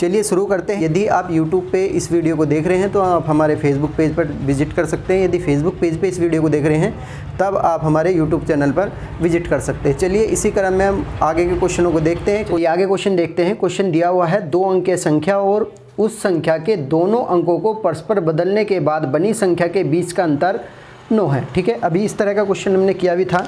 चलिए शुरू करते हैं। यदि आप YouTube पे इस वीडियो को देख रहे हैं तो आप हमारे Facebook पेज पर विजिट कर सकते हैं। यदि Facebook पेज पे इस वीडियो को देख रहे हैं तब आप हमारे YouTube चैनल पर विजिट कर सकते हैं। चलिए इसी क्रम में हम आगे के क्वेश्चनों को देखते हैं। कोई आगे क्वेश्चन देखते हैं। क्वेश्चन दिया हुआ है 2 अंक की संख्या और उस संख्या के दोनों अंकों को परस्पर बदलने के बाद बनी संख्या के बीच का अंतर 9 है। ठीक है, अभी इस तरह का क्वेश्चन हमने किया भी था।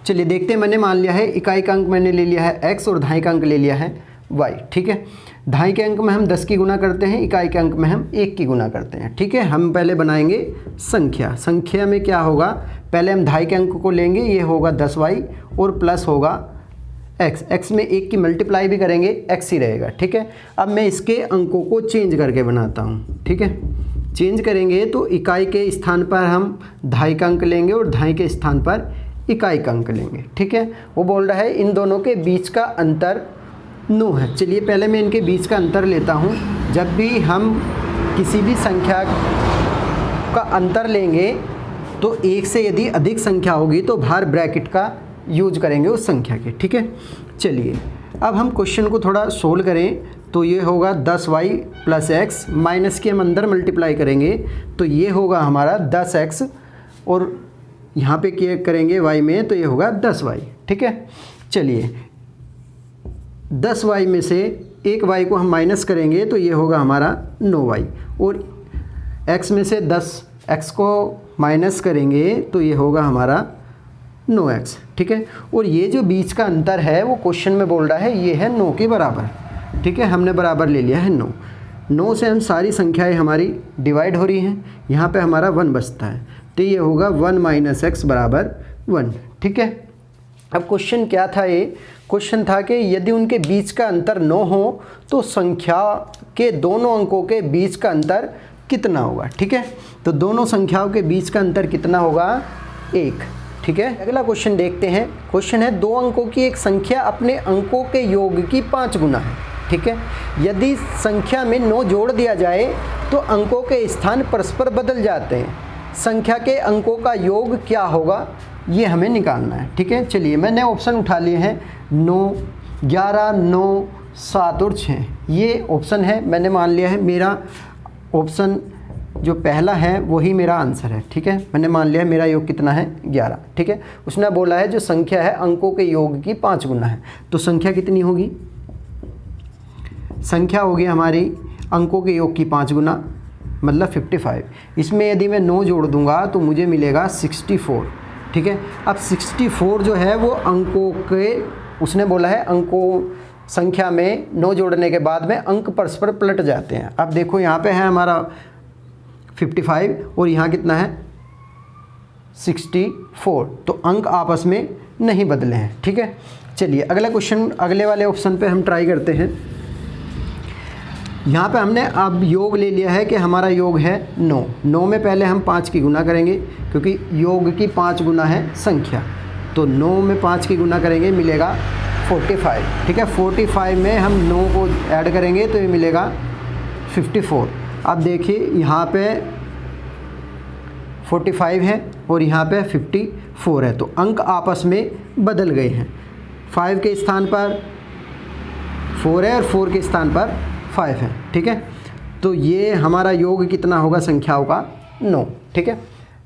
चलिए देखते हैं। मैंने मान लिया है इकाई का अंक मैंने ले लिया है x और दहाई का अंक ले लिया है y। ठीक है, दहाई के अंक में हम 10 की गुना करते हैं, इकाई के अंक में हम 1 की गुना करते हैं। ठीक है, हम पहले बनाएंगे संख्या। संख्या में क्या होगा, पहले हम दहाई के अंक को लेंगे, ये होगा 10y और प्लस होगा x। x में 1 की मल्टीप्लाई भी करेंगे, x ही रहेगा। ठीक है, अब मैं इसके अंकों को चेंज करके बनाता हूँ। ठीक है, चेंज करेंगे तो इकाई के स्थान पर हम दहाई का अंक लेंगे और दहाई के स्थान पर इकाई का अंक लेंगे। ठीक है, वो बोल रहा है इन दोनों के बीच का अंतर 9 है। चलिए पहले मैं इनके बीच का अंतर लेता हूँ। जब भी हम किसी भी संख्या का अंतर लेंगे तो 1 से यदि अधिक संख्या होगी तो बाहर ब्रैकेट का यूज करेंगे उस संख्या के। ठीक है, चलिए अब हम क्वेश्चन को थोड़ा सोल्व करें तो ये होगा 10y प्लस एक्स, माइनस के हम अंदर मल्टीप्लाई करेंगे तो ये होगा हमारा 10x और यहाँ पे क्या करेंगे y में तो ये होगा 10y। ठीक है, चलिए 10y में से एक y को हम माइनस करेंगे तो ये होगा हमारा 9y और x में से 10x को माइनस करेंगे तो ये होगा हमारा 9x। ठीक है, और ये जो बीच का अंतर है वो क्वेश्चन में बोल रहा है ये है 9 के बराबर। ठीक है, हमने बराबर ले लिया है 9। 9 से हम सारी संख्याएं हमारी डिवाइड हो रही हैं, यहाँ पे हमारा 1 बचता है तो ये होगा 1 माइनस एक्स बराबर 1। ठीक है, अब क्वेश्चन क्या था, ये क्वेश्चन था कि यदि उनके बीच का अंतर 9 हो तो संख्या के दोनों अंकों के बीच का अंतर कितना होगा। ठीक है, तो दोनों संख्याओं के बीच का अंतर कितना होगा, 1। ठीक है, अगला क्वेश्चन देखते हैं। क्वेश्चन है 2 अंकों की एक संख्या अपने अंकों के योग की 5 गुना है। ठीक है, यदि संख्या में 9 जोड़ दिया जाए तो अंकों के स्थान परस्पर बदल जाते हैं, संख्या के अंकों का योग क्या होगा, ये हमें निकालना है। ठीक है, चलिए मैंने ऑप्शन उठा लिए हैं 9, 11, 9, 7 और 6। ये ऑप्शन है, मैंने मान लिया है मेरा ऑप्शन जो पहला है वही मेरा आंसर है। ठीक है, मैंने मान लिया है मेरा योग कितना है, 11। ठीक है, उसने बोला है जो संख्या है अंकों के योग की 5 गुना है, तो संख्या कितनी होगी, संख्या होगी हमारी अंकों के योग की 5 गुना मतलब 55। इसमें यदि मैं 9 जोड़ दूंगा तो मुझे मिलेगा 64। ठीक है, अब 64 जो है वो अंकों के, उसने बोला है अंकों संख्या में 9 जोड़ने के बाद में अंक परस्पर पलट जाते हैं। अब देखो यहाँ पे है हमारा 55 और यहाँ कितना है 64, तो अंक आपस में नहीं बदले हैं। ठीक है, चलिए अगला क्वेश्चन, अगले वाले ऑप्शन पे हम ट्राई करते हैं। यहाँ पे हमने अब योग ले लिया है कि हमारा योग है 9। 9 में पहले हम 5 की गुना करेंगे क्योंकि योग की 5 गुना है संख्या, तो 9 में 5 की गुना करेंगे मिलेगा 45। ठीक है, 45 में हम 9 को ऐड करेंगे तो ये मिलेगा 54। अब देखिए यहाँ पे 45 है और यहाँ पे 54 है, तो अंक आपस में बदल गए हैं। 5 के स्थान पर 4 है और 4 के स्थान पर 5 है। ठीक है, तो ये हमारा योग कितना होगा संख्याओं का, 9। ठीक है,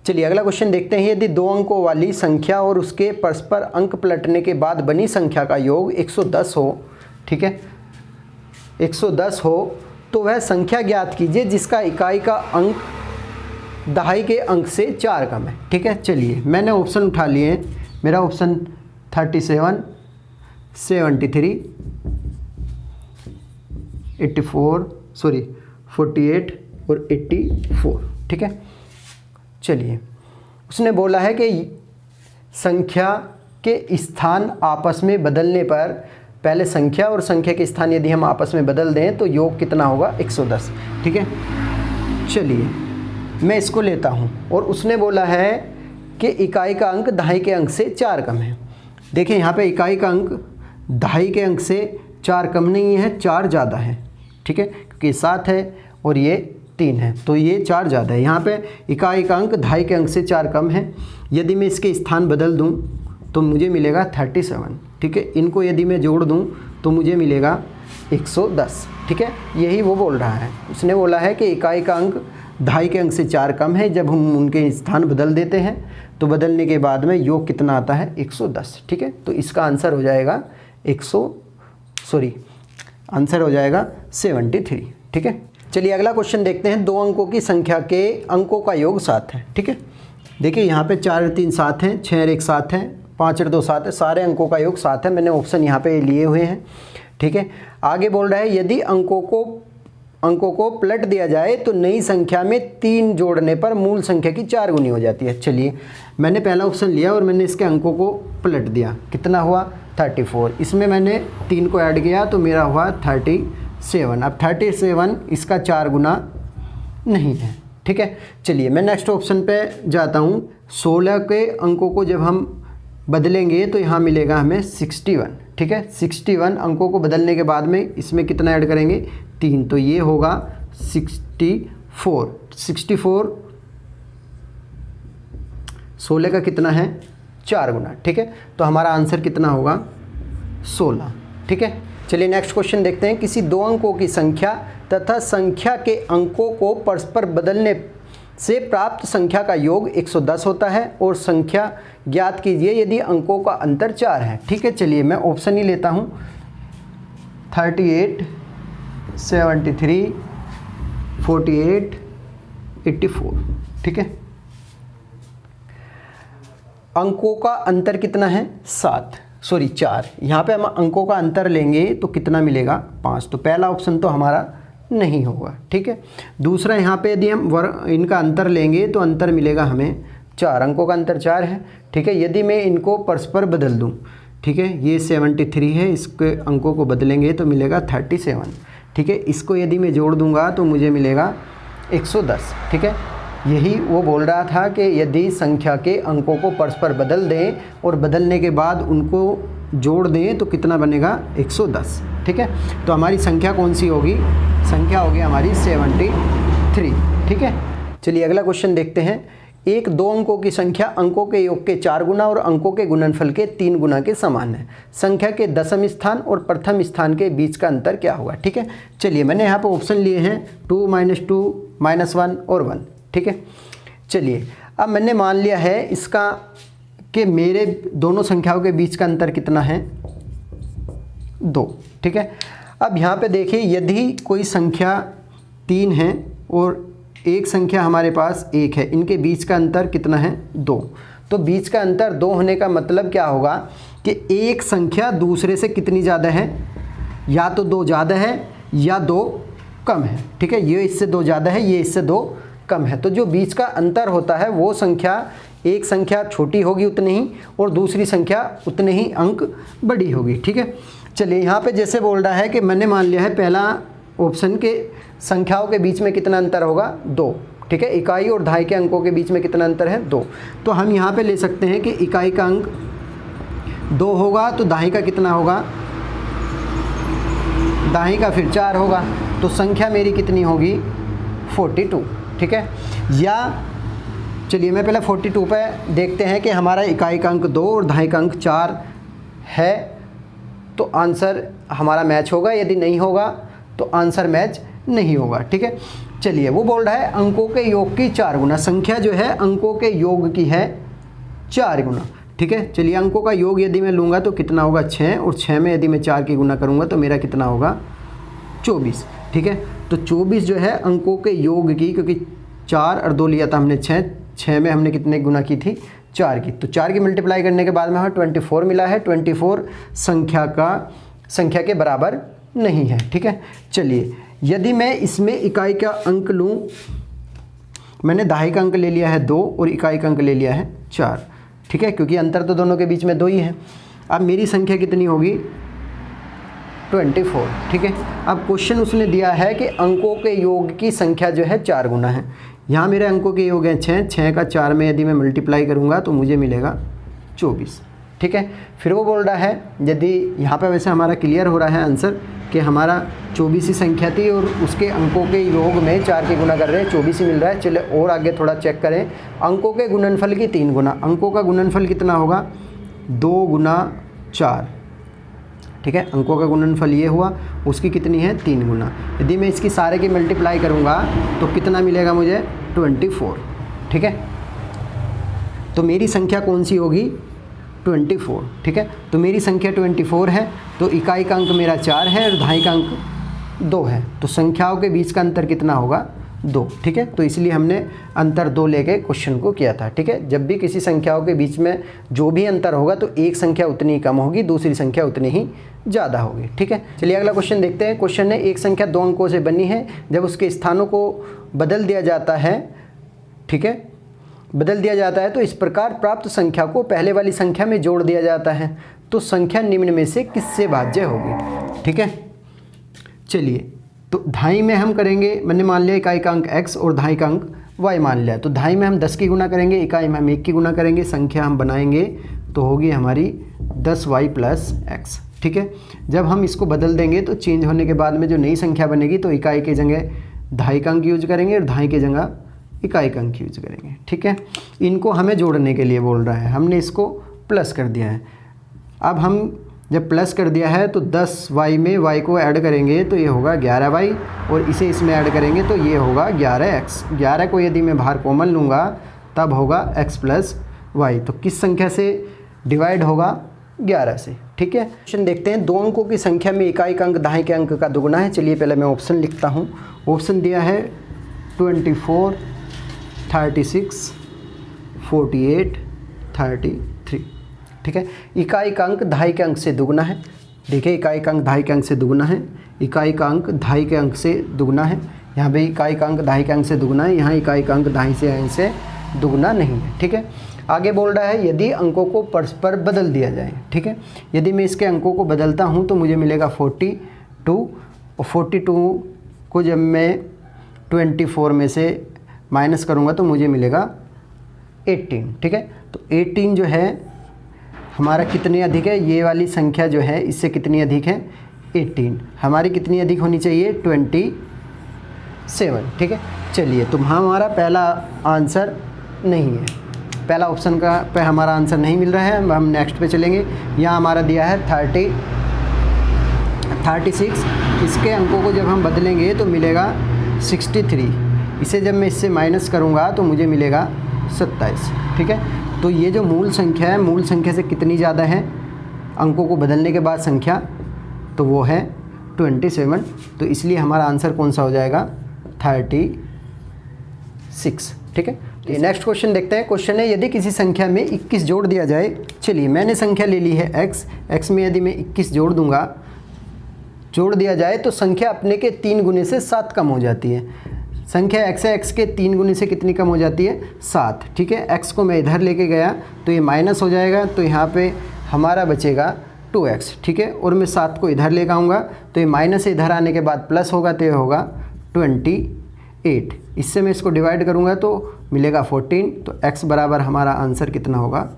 चलिए अगला क्वेश्चन देखते हैं। यदि 2 अंकों वाली संख्या और उसके परस्पर अंक पलटने के बाद बनी संख्या का योग 110 हो, ठीक है 110 हो, तो वह संख्या ज्ञात कीजिए जिसका इकाई का अंक दहाई के अंक से 4 कम है। ठीक है, चलिए मैंने ऑप्शन उठा लिए हैं। मेरा ऑप्शन 37, 73, 48 और 84। ठीक है, चलिए उसने बोला है कि संख्या के स्थान आपस में बदलने पर, पहले संख्या और संख्या के स्थान यदि हम आपस में बदल दें तो योग कितना होगा, 110। ठीक है, चलिए मैं इसको लेता हूँ और उसने बोला है कि इकाई का अंक दहाई के अंक से 4 कम है। देखिए यहाँ पे इकाई का अंक दहाई के अंक से 4 कम नहीं है, 4 ज़्यादा है। ठीक है, क्योंकि 7 है और ये 3 है, तो ये 4 ज़्यादा है। यहाँ पे इकाई का अंक दहाई के अंक से 4 कम है। यदि मैं इसके स्थान बदल दूँ तो मुझे मिलेगा 37। ठीक है, इनको यदि मैं जोड़ दूँ तो मुझे मिलेगा 110, ठीक है, यही वो बोल रहा है। उसने बोला है कि इकाई का अंक दहाई के अंक से 4 कम है, जब हम उनके स्थान बदल देते हैं तो बदलने के बाद में योग कितना आता है 110, ठीक है। तो इसका आंसर हो जाएगा आंसर हो जाएगा 73, ठीक है। चलिए अगला क्वेश्चन देखते हैं। 2 अंकों की संख्या के अंकों का योग 7 है, ठीक है। देखिए यहाँ पे 4 और 3 7 हैं, 6 और 1 7 है, 5 और 2 7 है, सारे अंकों का योग 7 है। मैंने ऑप्शन यहाँ पे लिए हुए हैं, ठीक है। आगे बोल रहा है यदि अंकों को पलट दिया जाए तो नई संख्या में 3 जोड़ने पर मूल संख्या की 4 गुनी हो जाती है। चलिए मैंने पहला ऑप्शन लिया और मैंने इसके अंकों को पलट दिया, कितना हुआ 34। इसमें मैंने 3 को ऐड किया तो मेरा हुआ 37। अब 37 इसका 4 गुना नहीं है, ठीक है। चलिए मैं नेक्स्ट ऑप्शन पे जाता हूँ। 16 के अंकों को जब हम बदलेंगे तो यहाँ मिलेगा हमें 61, ठीक है। 61 अंकों को बदलने के बाद में इसमें कितना ऐड करेंगे 3, तो ये होगा 64। 16 का कितना है 4 गुना, ठीक है। तो हमारा आंसर कितना होगा 16, ठीक है। चलिए नेक्स्ट क्वेश्चन देखते हैं। किसी 2 अंकों की संख्या तथा संख्या के अंकों को परस्पर बदलने से प्राप्त संख्या का योग 110 होता है और संख्या ज्ञात कीजिए यदि अंकों का अंतर 4 है, ठीक है। चलिए मैं ऑप्शन ही लेता हूँ 38, 73, 48, 84, ठीक है। अंकों का अंतर कितना है 4। यहाँ पे हम अंकों का अंतर लेंगे तो कितना मिलेगा 5, तो पहला ऑप्शन तो हमारा नहीं होगा, ठीक है। दूसरा यहाँ पे यदि हम इनका अंतर लेंगे तो अंतर मिलेगा हमें 4, अंकों का अंतर 4 है, ठीक है। यदि मैं इनको परस्पर बदल दूँ, ठीक है, ये 73 है, इसके अंकों को बदलेंगे तो मिलेगा 37, ठीक है। इसको यदि मैं जोड़ दूंगा तो मुझे मिलेगा 110, ठीक है। यही वो बोल रहा था कि यदि संख्या के अंकों को परस्पर बदल दें और बदलने के बाद उनको जोड़ दें तो कितना बनेगा 110, ठीक है। तो हमारी संख्या कौन सी होगी, संख्या होगी हमारी 73, ठीक है। चलिए अगला क्वेश्चन देखते हैं। एक 2 अंकों की संख्या अंकों के योग के 4 गुना और अंकों के गुणनफल के 3 गुना के समान है। संख्या के दशम स्थान और प्रथम स्थान के बीच का अंतर क्या होगा, ठीक है। चलिए मैंने यहाँ पर ऑप्शन लिए हैं 2, -2, -1 और 1, ठीक है। चलिए अब मैंने मान लिया है इसका कि मेरे दोनों संख्याओं के बीच का अंतर कितना है 2, ठीक है। अब यहाँ पे देखिए यदि कोई संख्या 3 है और एक संख्या हमारे पास 1 है, इनके बीच का अंतर कितना है 2, तो बीच का अंतर 2 होने का मतलब क्या होगा कि एक संख्या दूसरे से कितनी ज़्यादा है, या तो 2 ज़्यादा है या 2 कम है, ठीक है। ये इससे 2 ज़्यादा है, ये इससे 2 कम है। तो जो बीच का अंतर होता है वो संख्या, एक संख्या छोटी होगी उतनी ही और दूसरी संख्या उतने ही अंक बड़ी होगी, ठीक है। चलिए यहाँ पे जैसे बोल रहा है कि मैंने मान लिया है पहला ऑप्शन के संख्याओं के बीच में कितना अंतर होगा 2, ठीक है। इकाई और दहाई के अंकों के बीच में कितना अंतर है 2, तो हम यहाँ पे ले सकते हैं कि इकाई का अंक 2 होगा तो दहाई का कितना होगा, दहाई का फिर 4 होगा, तो संख्या मेरी कितनी होगी 42, ठीक है। या चलिए मैं पहले 42 पे देखते हैं कि हमारा इकाई का अंक 2 और दहाई का अंक 4 है तो आंसर हमारा मैच होगा, यदि नहीं होगा तो आंसर मैच नहीं होगा, ठीक है। चलिए वो बोल रहा है अंकों के योग की 4 गुना, संख्या जो है अंकों के योग की है 4 गुना, ठीक है। चलिए अंकों का योग यदि मैं लूँगा तो कितना होगा 6, और 6 में यदि मैं 4 की गुना करूँगा तो मेरा कितना होगा 24, ठीक है। तो 24 जो है अंकों के योग की, क्योंकि 4 और 2 लिया था हमने 6 में हमने कितने गुना की थी 4 की, तो 4 की मल्टीप्लाई करने के बाद में हमें 24 मिला है। 24 संख्या के बराबर नहीं है, ठीक है। चलिए यदि मैं इसमें इकाई का अंक लूँ, मैंने दहाई का अंक ले लिया है 2 और इकाई का अंक ले लिया है 4, ठीक है, क्योंकि अंतर तो दोनों के बीच में 2 ही है। अब मेरी संख्या कितनी होगी 24, ठीक है। अब क्वेश्चन उसने दिया है कि अंकों के योग की संख्या जो है 4 गुना है। यहाँ मेरे अंकों के योग हैं 6 का 4 में यदि मैं मल्टीप्लाई करूँगा तो मुझे मिलेगा 24, ठीक है। फिर वो बोल रहा है यदि यहाँ पे वैसे हमारा क्लियर हो रहा है आंसर कि हमारा 24 ही संख्या थी और उसके अंकों के योग में 4 की गुना कर रहे हैं 24 ही मिल रहा है। चलिए और आगे थोड़ा चेक करें। अंकों के गुणनफल की 3 गुना, अंकों का गुणनफल कितना होगा 2 गुना 4, ठीक है, अंकों का गुणनफल ये हुआ, उसकी कितनी है 3 गुना। यदि मैं इसकी सारे की मल्टीप्लाई करूँगा तो कितना मिलेगा मुझे 24। ठीक है, तो मेरी संख्या कौन सी होगी 24। ठीक है, तो मेरी संख्या 24 है, तो इकाई का अंक मेरा 4 है और दहाई का अंक 2 है, तो संख्याओं के बीच का अंतर कितना होगा 2। ठीक है, तो इसलिए हमने अंतर 2 लेके क्वेश्चन को किया था। ठीक है, जब भी किसी संख्याओं के बीच में जो भी अंतर होगा तो एक संख्या उतनी ही कम होगी, दूसरी संख्या उतनी ही ज़्यादा होगी। ठीक है, चलिए अगला क्वेश्चन देखते हैं। क्वेश्चन है एक संख्या 2 अंकों से बनी है, जब उसके स्थानों को बदल दिया जाता है, ठीक है, बदल दिया जाता है तो इस प्रकार प्राप्त संख्या को पहले वाली संख्या में जोड़ दिया जाता है, तो संख्या निम्न में से किससे भाज्य होगी। ठीक है, चलिए तो दहाई में हम करेंगे, मैंने मान लिया इकाई का अंक x और दहाई का अंक y मान लिया, तो दहाई में हम 10 की गुना करेंगे, इकाई में हम 1 की गुना करेंगे, संख्या हम बनाएंगे तो होगी हमारी 10y + x। ठीक है, जब हम इसको बदल देंगे तो चेंज होने के बाद में जो नई संख्या बनेगी तो इकाई के जगह दहाई का अंक यूज करेंगे और दहाई के जगह इकाई का अंक यूज करेंगे। ठीक है, इनको हमें जोड़ने के लिए बोल रहा है, हमने इसको प्लस कर दिया है। अब हम जब प्लस कर दिया है तो 10y में y को ऐड करेंगे तो ये होगा 11y और इसे इसमें ऐड करेंगे तो ये होगा 11x। 11 को यदि मैं बाहर कॉमन लूँगा तब होगा x + y, तो किस संख्या से डिवाइड होगा 11 से। ठीक है, क्वेश्चन देखते हैं। 2 अंकों की संख्या में इकाई का अंक दहाई के अंक का दुगुना है। चलिए पहले मैं ऑप्शन लिखता हूँ। ऑप्शन दिया है 24, 36, 48, 33। ठीक है, इकाई का अंक दहाई के अंक से दुगुना है। देखिए इकाई का अंक दहाई के अंक से दुगुना है, इकाई का अंक दहाई के अंक से दुगुना है। यहाँ पे इकाई का अंक दहाई के अंक से दुगुना है, यहाँ इकाई का अंक दहाई से अंक से दुगुना नहीं है। ठीक है, आगे बोल रहा है यदि अंकों को परस्पर बदल दिया जाए। ठीक है, यदि मैं इसके अंकों को बदलता हूँ तो मुझे मिलेगा 42 और 42 को जब मैं 24 में से माइनस करूँगा तो मुझे मिलेगा 18। ठीक है, तो 18 जो है हमारा कितनी अधिक है, ये वाली संख्या जो है इससे कितनी अधिक है 18, हमारी कितनी अधिक होनी चाहिए 27। ठीक है, चलिए तो हमारा पहला आंसर नहीं है, पहला ऑप्शन का पे हमारा आंसर नहीं मिल रहा है। हम नेक्स्ट पे चलेंगे। यहाँ हमारा दिया है 36, इसके अंकों को जब हम बदलेंगे तो मिलेगा 63, इसे जब मैं इससे माइनस करूँगा तो मुझे मिलेगा 27। ठीक है, तो ये जो मूल संख्या है, मूल संख्या से कितनी ज़्यादा है अंकों को बदलने के बाद संख्या, तो वो है 27। तो इसलिए हमारा आंसर कौन सा हो जाएगा 36। ठीक है, नेक्स्ट क्वेश्चन देखते हैं। क्वेश्चन है यदि किसी संख्या में 21 जोड़ दिया जाए। चलिए मैंने संख्या ले ली है x में यदि मैं 21 जोड़ दूंगा, जोड़ दिया जाए तो संख्या अपने के 3 गुने से 7 कम हो जाती है। संख्या x है, x के 3 गुने से कितनी कम हो जाती है 7। ठीक है, x को मैं इधर लेके गया तो ये माइनस हो जाएगा, तो यहाँ पे हमारा बचेगा 2x। ठीक है, और मैं 7 को इधर लेकर आऊँगा तो ये माइनस से इधर आने के बाद प्लस होगा तो ये होगा 28। इससे मैं इसको डिवाइड करूँगा तो मिलेगा 14, तो x बराबर हमारा आंसर कितना होगा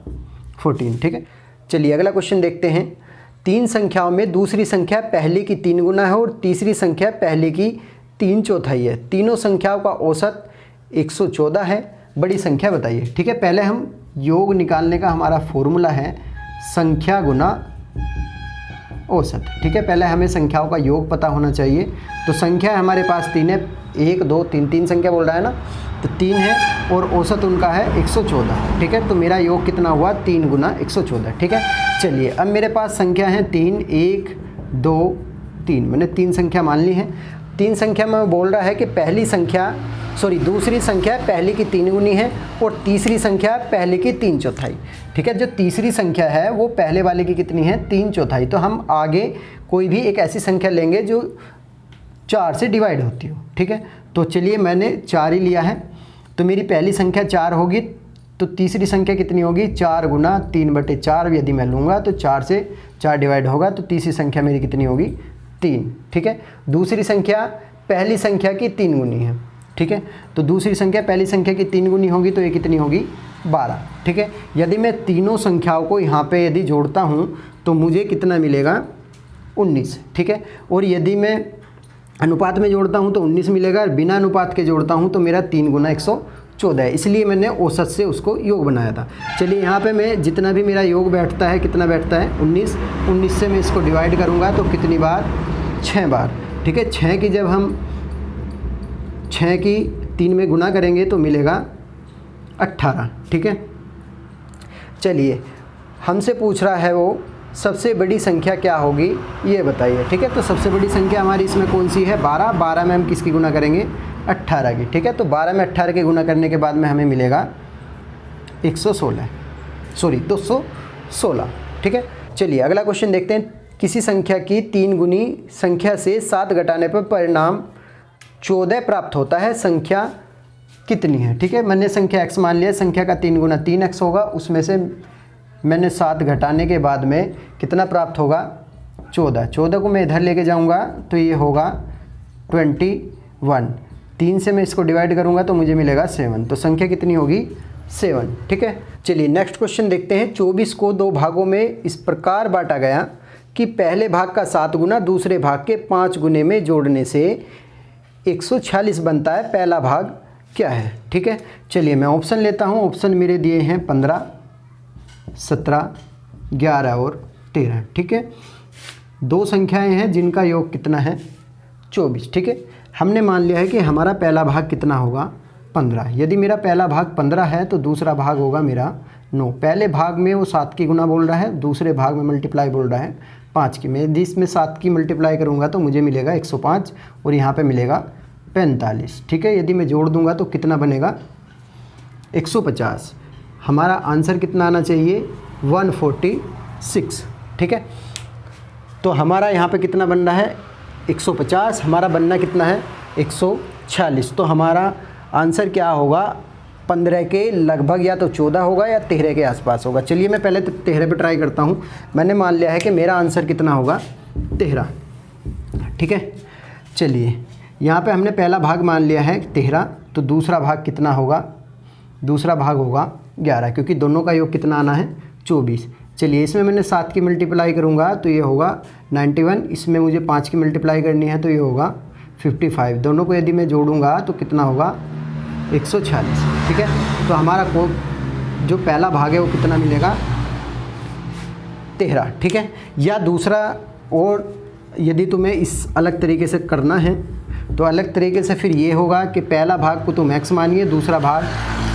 14। ठीक है, चलिए अगला क्वेश्चन देखते हैं। 3 संख्याओं में दूसरी संख्या पहले की 3 गुना है और तीसरी संख्या पहले की 3/4 है। तीनों संख्याओं का औसत 114 है, बड़ी संख्या बताइए। ठीक है, पहले हम योग निकालने का हमारा फॉर्मूला है संख्या गुना औसत। ठीक है, पहले हमें संख्याओं का योग पता होना चाहिए। तो संख्या हमारे पास 3 है, 1 2 3 संख्या बोल रहा है ना, तो 3 है और औसत उनका है 114। ठीक है, तो मेरा योग कितना हुआ 3 गुना 114। ठीक है, चलिए अब मेरे पास संख्या है 3, 1 2 3, मैंने 3 संख्या मान ली है। 3 संख्या में बोल रहा है कि दूसरी संख्या पहले की 3 गुनी है और तीसरी संख्या पहले की 3/4। ठीक है, जो तीसरी संख्या है वो पहले वाले की कितनी है 3/4। तो हम आगे कोई भी एक ऐसी संख्या लेंगे जो 4 से डिवाइड होती हो। ठीक है, तो चलिए मैंने 4 ही लिया है, तो मेरी पहली संख्या 4 होगी, तो तीसरी संख्या कितनी होगी 4 गुना 3/4 यदि मैं लूँगा तो 4 से 4 डिवाइड होगा, तो तीसरी संख्या मेरी कितनी होगी 3। ठीक है, दूसरी संख्या पहली संख्या की 3 गुनी है। ठीक है, तो दूसरी संख्या पहली संख्या की 3 गुनी होगी तो ये कितनी होगी 12। ठीक है, यदि मैं तीनों संख्याओं को यहाँ पे यदि जोड़ता हूँ तो मुझे कितना मिलेगा 19। ठीक है, और यदि मैं अनुपात में जोड़ता हूँ तो 19 मिलेगा, और बिना अनुपात के जोड़ता हूँ तो मेरा 3 गुना 114 14 है, इसलिए मैंने औसत से उसको योग बनाया था। चलिए यहाँ पे मैं जितना भी मेरा योग बैठता है, कितना बैठता है 19, 19 से मैं इसको डिवाइड करूँगा तो कितनी बार, 6 बार। ठीक है, 6 की जब हम 6 की 3 में गुना करेंगे तो मिलेगा 18। ठीक है, चलिए हमसे पूछ रहा है वो सबसे बड़ी संख्या क्या होगी ये बताइए। ठीक है, तो सबसे बड़ी संख्या हमारी इसमें कौन सी है, 12। 12 में हम किसकी गुना करेंगे, 18 की। ठीक है, तो 12 में 18 के गुना करने के बाद में हमें मिलेगा 216। ठीक है, चलिए अगला क्वेश्चन देखते हैं। किसी संख्या की 3 गुनी संख्या से 7 घटाने पर परिणाम 14 प्राप्त होता है, संख्या कितनी है। ठीक है, मैंने संख्या x मान लिया, संख्या का 3 गुना 3x होगा, उसमें से मैंने 7 घटाने के बाद में कितना प्राप्त होगा, 14। 14 को मैं इधर लेके जाऊंगा तो ये होगा 21। 3 से मैं इसको डिवाइड करूंगा तो मुझे मिलेगा 7, तो संख्या कितनी होगी, 7। ठीक है, चलिए नेक्स्ट क्वेश्चन देखते हैं। 24 को 2 भागों में इस प्रकार बांटा गया कि पहले भाग का 7 गुना दूसरे भाग के 5 गुने में जोड़ने से 146 बनता है, पहला भाग क्या है। ठीक है, चलिए मैं ऑप्शन लेता हूँ। ऑप्शन मेरे दिए हैं 15, 17, 11 और 13। ठीक है, 2 संख्याएं हैं जिनका योग कितना है, 24। ठीक है, हमने मान लिया है कि हमारा पहला भाग कितना होगा, 15। यदि मेरा पहला भाग 15 है तो दूसरा भाग होगा मेरा 9। पहले भाग में वो 7 की गुना बोल रहा है, दूसरे भाग में मल्टीप्लाई बोल रहा है 5 की। मैं यदि इसमें 7 की मल्टीप्लाई करूँगा तो मुझे मिलेगा 105 और यहाँ पर मिलेगा 45। ठीक है, यदि मैं जोड़ दूंगा तो कितना बनेगा, 150। हमारा आंसर कितना आना चाहिए, 146। ठीक है, तो हमारा यहाँ पे कितना बन रहा है, 150। हमारा बनना कितना है, 146। तो हमारा आंसर क्या होगा, 15 के लगभग या तो 14 होगा या 13 के आसपास होगा। चलिए मैं पहले 13 पे ट्राई करता हूँ। मैंने मान लिया है कि मेरा आंसर कितना होगा, 13। ठीक है, चलिए यहाँ पे हमने पहला भाग मान लिया है 13, तो दूसरा भाग कितना होगा, दूसरा भाग होगा 11, क्योंकि दोनों का योग कितना आना है, 24। चलिए इसमें मैंने 7 की मल्टीप्लाई करूँगा तो ये होगा 91, इसमें मुझे 5 की मल्टीप्लाई करनी है तो ये होगा 55। दोनों को यदि मैं जोड़ूंगा तो कितना होगा, 146। ठीक है, तो हमारा जो पहला भाग है वो कितना मिलेगा, 13। ठीक है, या दूसरा, और यदि तुम्हें इस अलग तरीके से करना है तो अलग तरीके से फिर ये होगा कि पहला भाग को तुम x मानिए, दूसरा भाग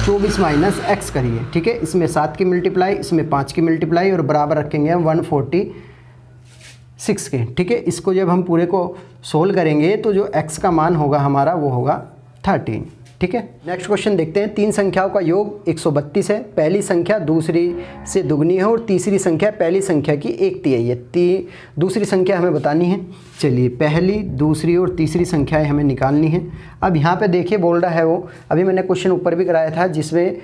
24 माइनस x करिए। ठीक है, इसमें 7 की मल्टीप्लाई, इसमें 5 की मल्टीप्लाई और बराबर रखेंगे हम 146 के। ठीक है, इसको जब हम पूरे को सोल्व करेंगे तो जो x का मान होगा हमारा वो होगा 13। ठीक है, नेक्स्ट क्वेश्चन देखते हैं। 3 संख्याओं का योग 132 है, पहली संख्या दूसरी से दुगनी है और तीसरी संख्या पहली संख्या की 1/3 है। दूसरी संख्या हमें बतानी है। चलिए पहली, दूसरी और तीसरी संख्याएं हमें निकालनी है। अब यहाँ पे देखिए बोल रहा है वो, अभी मैंने क्वेश्चन ऊपर भी कराया था जिसमें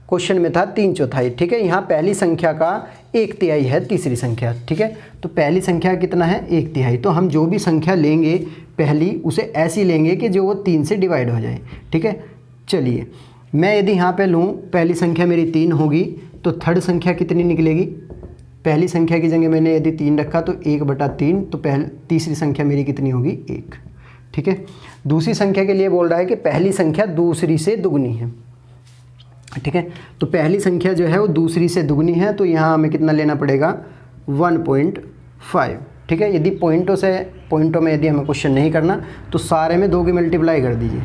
क्वेश्चन में था 3/4। ठीक है, यहाँ पहली संख्या का 1/3 है तीसरी संख्या। ठीक है, तो पहली संख्या कितना है, 1/3। तो हम जो भी संख्या लेंगे पहली, उसे ऐसी लेंगे कि जो वो 3 से डिवाइड हो जाए। ठीक है, चलिए मैं यदि यहाँ पे लूँ, पहली संख्या मेरी 3 होगी तो थर्ड संख्या कितनी निकलेगी, पहली संख्या की जगह मैंने यदि 3 रखा तो 1/3, तो तीसरी संख्या मेरी कितनी होगी, 1। ठीक है, दूसरी संख्या के लिए बोल रहा है कि पहली संख्या दूसरी से दुगनी है। ठीक है, तो पहली संख्या जो है वो दूसरी से दुगनी है, तो यहाँ हमें कितना लेना पड़ेगा, 1.5। ठीक है, यदि पॉइंटों में यदि हमें क्वेश्चन नहीं करना तो सारे में 2 की मल्टीप्लाई कर दीजिए,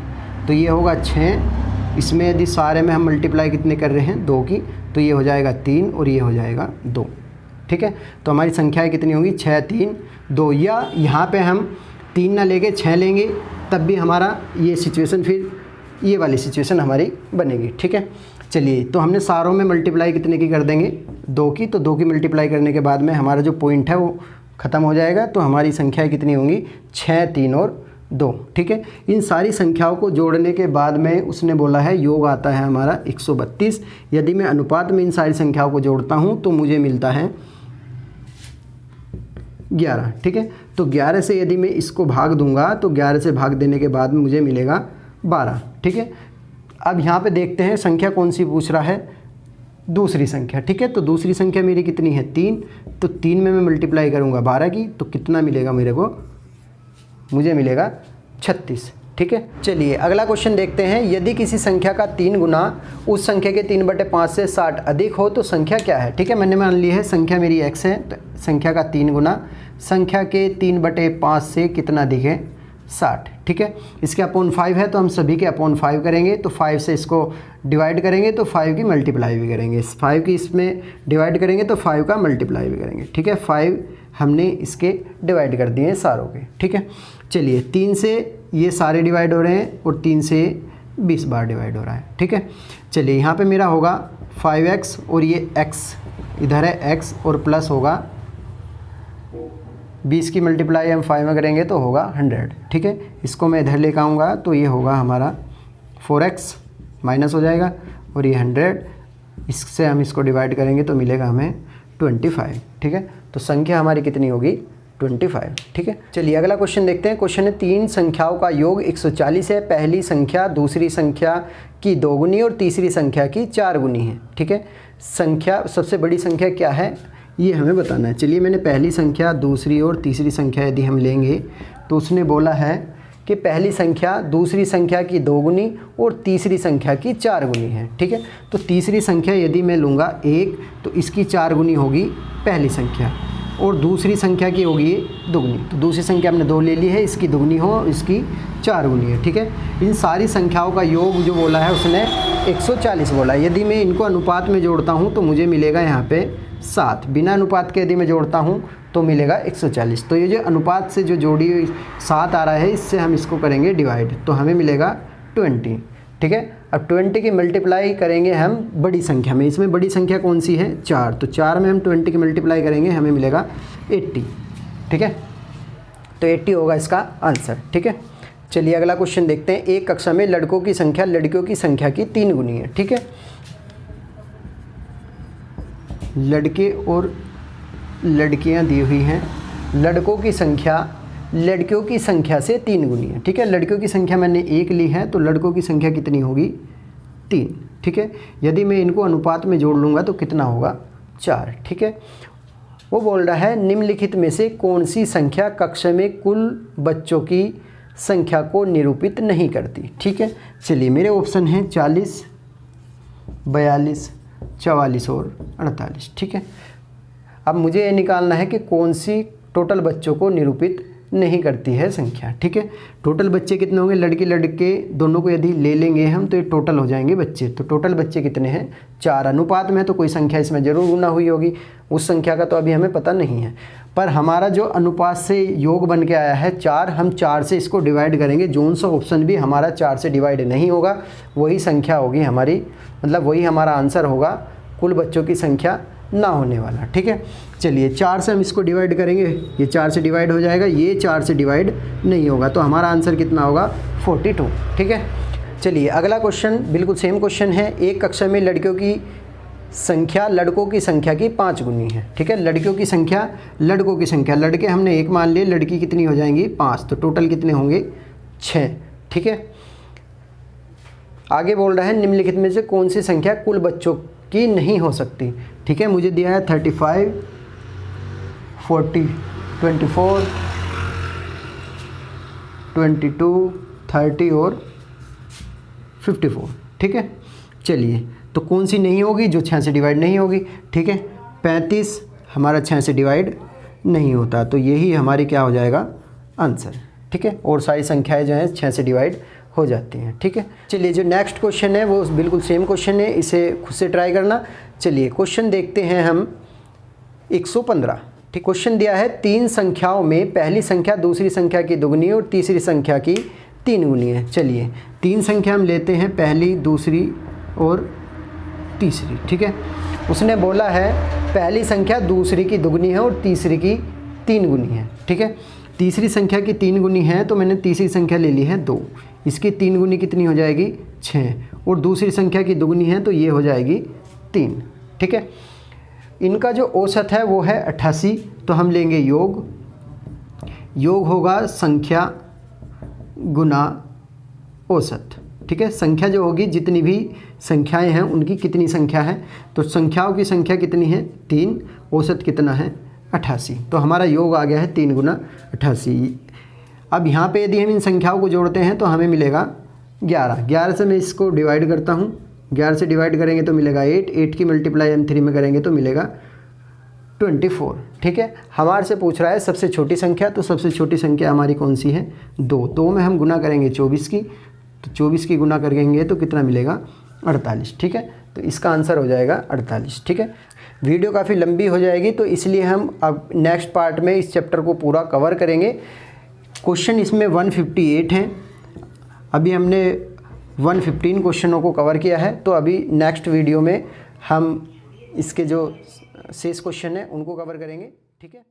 तो ये होगा 6। इसमें यदि सारे में हम मल्टीप्लाई कितने कर रहे हैं, 2 की, तो ये हो जाएगा 3 और ये हो जाएगा 2। ठीक है, तो हमारी संख्याएँ कितनी होंगी, 6, 3, 2। या यहाँ पे हम 3 ना लेके 6 लेंगे तब भी हमारा ये सिचुएशन, फिर ये वाली सिचुएशन हमारी बनेगी। ठीक है, चलिए तो हमने सारों में मल्टीप्लाई कितने की कर देंगे, 2 की, तो 2 की मल्टीप्लाई करने के बाद में हमारा जो पॉइंट है वो ख़त्म हो जाएगा। तो हमारी संख्याएं कितनी होंगी, 6, 3 और 2। ठीक है, इन सारी संख्याओं को जोड़ने के बाद में उसने बोला है योग आता है हमारा 132। यदि मैं अनुपात में इन सारी संख्याओं को जोड़ता हूँ तो मुझे मिलता है 11। ठीक है, तो 11 से यदि मैं इसको भाग दूंगा तो 11 से भाग देने के बाद में मुझे मिलेगा 12। ठीक है, अब यहाँ पे देखते हैं संख्या कौन सी पूछ रहा है, दूसरी संख्या। ठीक है, तो दूसरी संख्या मेरी कितनी है, 3। तो 3 में मैं मल्टीप्लाई करूँगा 12 की, तो कितना मिलेगा मेरे को, मुझे मिलेगा 36। ठीक ठीक है। चलिए अगला क्वेश्चन देखते हैं। यदि किसी संख्या का 3 गुना उस संख्या के 3/5 से 60 अधिक हो तो संख्या क्या है। ठीक है, मैंने मान ली है संख्या मेरी x है, तो संख्या का 3 गुना संख्या के 3/5 से कितना अधिक है, 60। ठीक है, इसके अपॉन 5 है तो हम सभी के अपॉन 5 करेंगे, तो 5 से इसको डिवाइड करेंगे तो 5 की मल्टीप्लाई भी करेंगे, 5 की इसमें डिवाइड करेंगे तो 5 का मल्टीप्लाई भी करेंगे। ठीक है, 5 हमने इसके डिवाइड कर दिए हैं सारों के। ठीक है, चलिए 3 से ये सारे डिवाइड हो रहे हैं और 3 से 20 बार डिवाइड हो रहा है। ठीक है, चलिए यहाँ पे मेरा होगा 5x और ये x इधर है x और प्लस होगा 20 की मल्टीप्लाई हम 5 में करेंगे तो होगा 100। ठीक है, इसको मैं इधर लेकर आऊँगा तो ये होगा हमारा 4x माइनस हो जाएगा और ये 100, इससे हम इसको डिवाइड करेंगे तो मिलेगा हमें 25। ठीक है, तो संख्या हमारी कितनी होगी, 25। ठीक है, चलिए अगला क्वेश्चन देखते हैं। क्वेश्चन है 3 संख्याओं का योग 140 है। पहली संख्या दूसरी संख्या की 2 गुनी और तीसरी संख्या की 4 गुनी है। ठीक है, संख्या सबसे बड़ी संख्या क्या है ये हमें बताना है। चलिए मैंने पहली संख्या दूसरी और तीसरी संख्या यदि हम लेंगे तो उसने बोला है कि पहली संख्या दूसरी संख्या की 2 गुनी और तीसरी संख्या की 4 गुनी है। ठीक है, तो तीसरी संख्या यदि मैं लूँगा 1 तो इसकी 4 गुनी होगी पहली संख्या और दूसरी संख्या की होगी ये दुगनी, तो दूसरी संख्या हमने 2 ले ली है, इसकी दुगनी हो, इसकी 4 गुनी है। ठीक है, इन सारी संख्याओं का योग जो बोला है उसने 140 बोला है। यदि मैं इनको अनुपात में जोड़ता हूँ तो मुझे मिलेगा यहाँ पे 7, बिना अनुपात के यदि मैं जोड़ता हूँ तो मिलेगा 140। तो ये जो अनुपात से जो जोड़ी 7 आ रहा है इससे हम इसको करेंगे डिवाइड तो हमें मिलेगा 20। ठीक है, अब 20 की मल्टीप्लाई करेंगे हम बड़ी संख्या में, इसमें बड़ी संख्या कौन सी है, 4, तो 4 में हम 20 की मल्टीप्लाई करेंगे हमें मिलेगा 80। ठीक है, तो 80 होगा इसका आंसर। ठीक है, चलिए अगला क्वेश्चन देखते हैं। एक कक्षा में लड़कों की संख्या लड़कियों की संख्या की 3 गुनी है। ठीक है, लड़के और लड़कियां दी हुई हैं, लड़कों की संख्या लड़कियों की संख्या से 3 गुनी है। ठीक है, लड़कियों की संख्या मैंने 1 ली है तो लड़कों की संख्या कितनी होगी, 3। ठीक है, यदि मैं इनको अनुपात में जोड़ लूँगा तो कितना होगा, 4। ठीक है, वो बोल रहा है निम्नलिखित में से कौन सी संख्या कक्षा में कुल बच्चों की संख्या को निरूपित नहीं करती। ठीक है, चलिए मेरे ऑप्शन हैं 40, 42, 44 और 48। ठीक है, अब मुझे ये निकालना है कि कौन सी टोटल बच्चों को निरूपित नहीं करती है संख्या। ठीक है, टोटल बच्चे कितने होंगे, लड़की लड़के दोनों को यदि ले लेंगे हम तो ये टोटल हो जाएंगे बच्चे, तो टोटल बच्चे कितने हैं, 4। अनुपात में तो कोई संख्या इसमें ज़रूर गुना हुई होगी, उस संख्या का तो अभी हमें पता नहीं है, पर हमारा जो अनुपात से योग बन के आया है 4, हम 4 से इसको डिवाइड करेंगे। जोन सा ऑप्शन भी हमारा 4 से डिवाइड नहीं होगा, वही संख्या होगी हमारी, मतलब वही हमारा आंसर होगा, कुल बच्चों की संख्या ना होने वाला। ठीक है, चलिए 4 से हम इसको डिवाइड करेंगे, ये 4 से डिवाइड हो जाएगा, ये 4 से डिवाइड नहीं होगा, तो हमारा आंसर कितना होगा, 42। ठीक है, चलिए अगला क्वेश्चन बिल्कुल सेम क्वेश्चन है। एक कक्षा में लड़कियों की संख्या लड़कों की संख्या की 5 गुनी है। ठीक है, लड़कियों की संख्या लड़कों की संख्या, लड़के हमने 1 मान लिए, लड़की कितनी हो जाएंगी, 5, तो टोटल कितने होंगे, 6। ठीक है, आगे बोल रहा है निम्नलिखित में से कौन सी संख्या कुल बच्चों की नहीं हो सकती। ठीक है, मुझे दिया है 35, 40, 24, 22, 30 और 54। ठीक है, चलिए तो कौन सी नहीं होगी, जो 6 से डिवाइड नहीं होगी। ठीक है, 35 हमारा 6 से डिवाइड नहीं होता, तो यही हमारी क्या हो जाएगा, आंसर। ठीक है, और सारी संख्याएं जो हैं 6 से डिवाइड हो जाती हैं। ठीक है, चलिए जो नेक्स्ट क्वेश्चन है वो बिल्कुल सेम क्वेश्चन है, इसे खुद से ट्राई करना। चलिए क्वेश्चन देखते हैं हम 115। ठीक, क्वेश्चन दिया है 3 संख्याओं में पहली संख्या दूसरी संख्या की दुगनी और तीसरी संख्या की 3 गुनी है। चलिए 3 संख्या हम लेते हैं, पहली, दूसरी और तीसरी। ठीक है, उसने बोला है पहली संख्या दूसरी की दुगनी है और तीसरी की 3 गुनी है। ठीक है, तीसरी संख्या की 3 गुनी है तो मैंने तीसरी संख्या ले ली है 2, इसकी 3 गुनी कितनी हो जाएगी, 6, और दूसरी संख्या की दुगनी है तो ये हो जाएगी 3। ठीक है, इनका जो औसत है वो है 88, तो हम लेंगे योग, योग होगा संख्या गुना औसत। ठीक है, संख्या जो होगी, जितनी भी संख्याएं हैं उनकी कितनी संख्या है, तो संख्याओं की संख्या कितनी है, 3, औसत कितना है, 88, तो हमारा योग आ गया है 3 गुना 88। अब यहाँ पे यदि हम इन संख्याओं को जोड़ते हैं तो हमें मिलेगा 11। 11 से मैं इसको डिवाइड करता हूँ, 11 से डिवाइड करेंगे तो मिलेगा 8, 8 की मल्टीप्लाई हम 3 में करेंगे तो मिलेगा 24। ठीक है, हमारे से पूछ रहा है सबसे छोटी संख्या, तो सबसे छोटी संख्या हमारी कौन सी है? 2। 2 में हम गुना करेंगे 24 की, तो 24 की गुना करेंगे तो कितना मिलेगा? 48। ठीक है, तो इसका आंसर हो जाएगा 48। ठीक है, वीडियो काफ़ी लंबी हो जाएगी तो इसलिए हम अब नेक्स्ट पार्ट में इस चैप्टर को पूरा कवर करेंगे। क्वेश्चन इसमें 158 हैं, अभी हमने 115 क्वेश्चनों को कवर किया है, तो अभी नेक्स्ट वीडियो में हम इसके जो शेष क्वेश्चन हैं उनको कवर करेंगे। ठीक है।